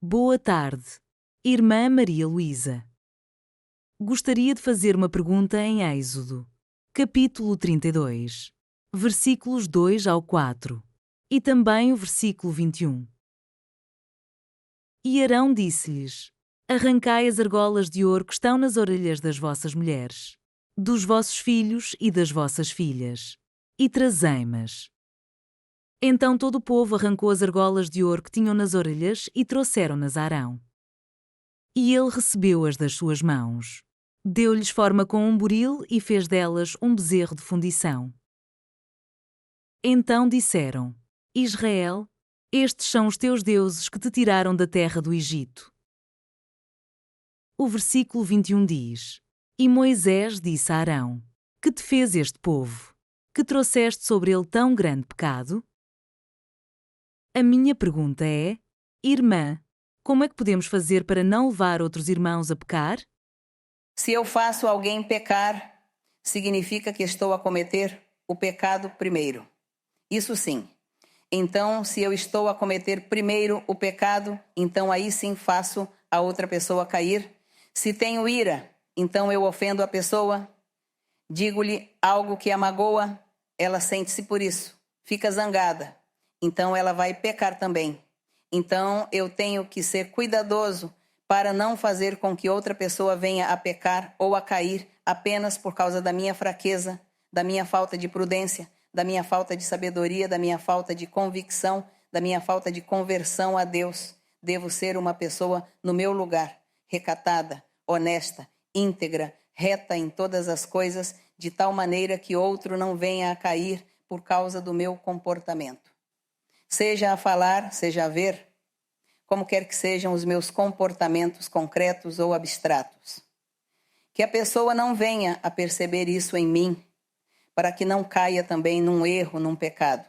Boa tarde, Irmã Maria Luísa. Gostaria de fazer uma pergunta em Êxodo, capítulo 32, versículos 2 ao 4, e também o versículo 21. E Arão disse-lhes: Arrancai as argolas de ouro que estão nas orelhas das vossas mulheres, dos vossos filhos e das vossas filhas, e trazei-mas. Então todo o povo arrancou as argolas de ouro que tinham nas orelhas e trouxeram-nas a Arão. E ele recebeu-as das suas mãos. Deu-lhes forma com um buril e fez delas um bezerro de fundição. Então disseram: Israel, estes são os teus deuses que te tiraram da terra do Egito. O versículo 21 diz: E Moisés disse a Arão: Que te fez este povo? Que trouxeste sobre ele tão grande pecado? A minha pergunta é: Irmã, como é que podemos fazer para não levar outros irmãos a pecar? Se eu faço alguém pecar, significa que estou a cometer o pecado primeiro. Isso sim. Então, se eu estou a cometer primeiro o pecado, então aí sim faço a outra pessoa cair. Se tenho ira, então eu ofendo a pessoa, digo-lhe algo que a magoa, ela sente-se por isso, fica zangada. Então ela vai pecar também. Então eu tenho que ser cuidadoso para não fazer com que outra pessoa venha a pecar ou a cair apenas por causa da minha fraqueza, da minha falta de prudência, da minha falta de sabedoria, da minha falta de convicção, da minha falta de conversão a Deus. Devo ser uma pessoa no meu lugar, recatada, honesta, íntegra, reta em todas as coisas, de tal maneira que outro não venha a cair por causa do meu comportamento. Seja a falar, seja a ver, como quer que sejam os meus comportamentos concretos ou abstratos. Que a pessoa não venha a perceber isso em mim, para que não caia também num erro, num pecado.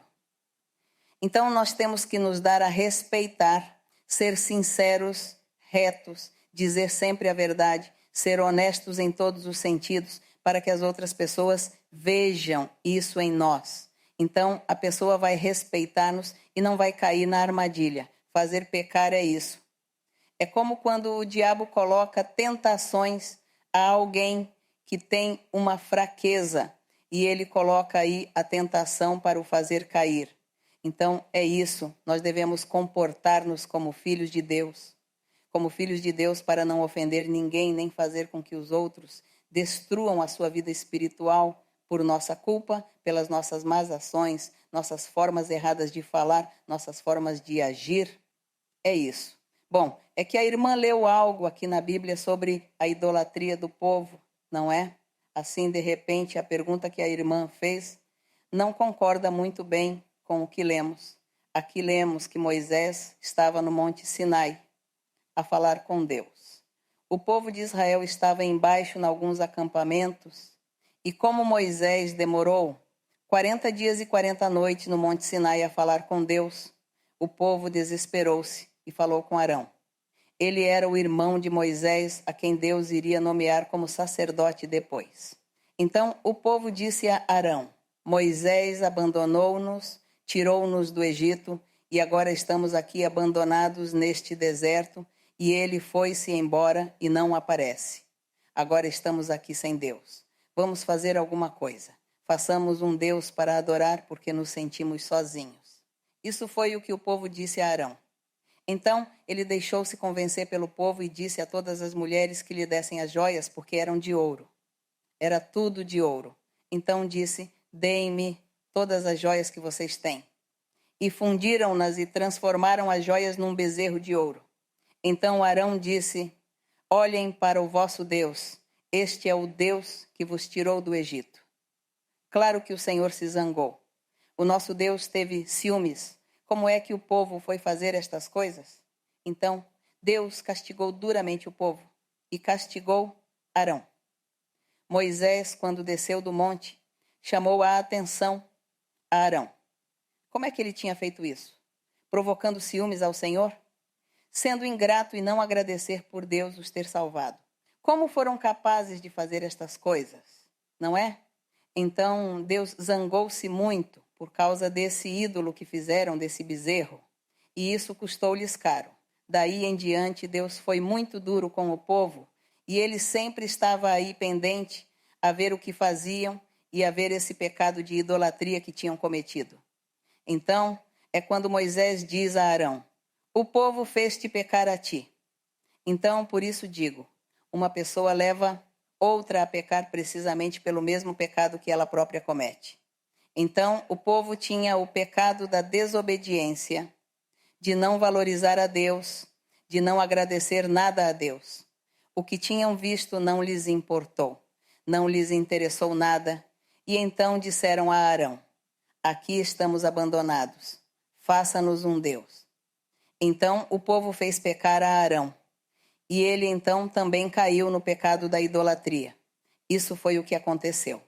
Então nós temos que nos dar a respeitar, ser sinceros, retos, dizer sempre a verdade, ser honestos em todos os sentidos, para que as outras pessoas vejam isso em nós. Então a pessoa vai respeitar-nos e não vai cair na armadilha. Fazer pecar é isso. É como quando o diabo coloca tentações a alguém que tem uma fraqueza e ele coloca aí a tentação para o fazer cair. Então é isso, nós devemos comportar-nos como filhos de Deus. Como filhos de Deus para não ofender ninguém, nem fazer com que os outros destruam a sua vida espiritual por nossa culpa, pelas nossas más ações, nossas formas erradas de falar, nossas formas de agir. É isso. Bom, é que a irmã leu algo aqui na Bíblia sobre a idolatria do povo, não é? Assim, de repente, a pergunta que a irmã fez não concorda muito bem com o que lemos. Aqui lemos que Moisés estava no Monte Sinai a falar com Deus. O povo de Israel estava embaixo em alguns acampamentos e como Moisés demorou 40 dias e 40 noites no Monte Sinai a falar com Deus, o povo desesperou-se e falou com Arão. Ele era o irmão de Moisés, a quem Deus iria nomear como sacerdote depois. Então o povo disse a Arão: Moisés abandonou-nos, tirou-nos do Egito, e agora estamos aqui abandonados neste deserto, e ele foi-se embora e não aparece. Agora estamos aqui sem Deus. Vamos fazer alguma coisa. Façamos um Deus para adorar, porque nos sentimos sozinhos. Isso foi o que o povo disse a Arão. Então ele deixou-se convencer pelo povo e disse a todas as mulheres que lhe dessem as joias, porque eram de ouro. Era tudo de ouro. Então disse: deem-me todas as joias que vocês têm. E fundiram-nas e transformaram as joias num bezerro de ouro. Então Arão disse: olhem para o vosso Deus. Este é o Deus que vos tirou do Egito. Claro que o Senhor se zangou. O nosso Deus teve ciúmes. Como é que o povo foi fazer estas coisas? Então, Deus castigou duramente o povo e castigou Arão. Moisés, quando desceu do monte, chamou a atenção a Arão. Como é que ele tinha feito isso? Provocando ciúmes ao Senhor? Sendo ingrato e não agradecer por Deus os ter salvado. Como foram capazes de fazer estas coisas? Não é? Então Deus zangou-se muito por causa desse ídolo que fizeram, desse bezerro. E isso custou-lhes caro. daí em diante, Deus foi muito duro com o povo e ele sempre estava aí pendente a ver o que faziam e a ver esse pecado de idolatria que tinham cometido. Então, é quando Moisés diz a Arão: o povo fez-te pecar a ti. Então, por isso digo, uma pessoa leva outra a pecar precisamente pelo mesmo pecado que ela própria comete. Então, o povo tinha o pecado da desobediência, de não valorizar a Deus, de não agradecer nada a Deus. O que tinham visto não lhes importou, não lhes interessou nada, e então disseram a Arão: aqui estamos abandonados, faça-nos um Deus. Então o povo fez pecar a Arão, e ele então também caiu no pecado da idolatria. Isso foi o que aconteceu.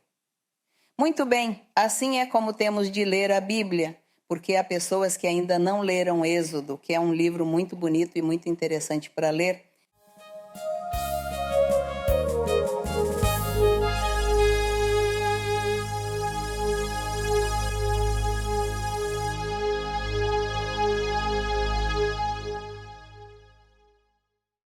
Muito bem, assim é como temos de ler a Bíblia, porque há pessoas que ainda não leram Êxodo, que é um livro muito bonito e muito interessante para ler,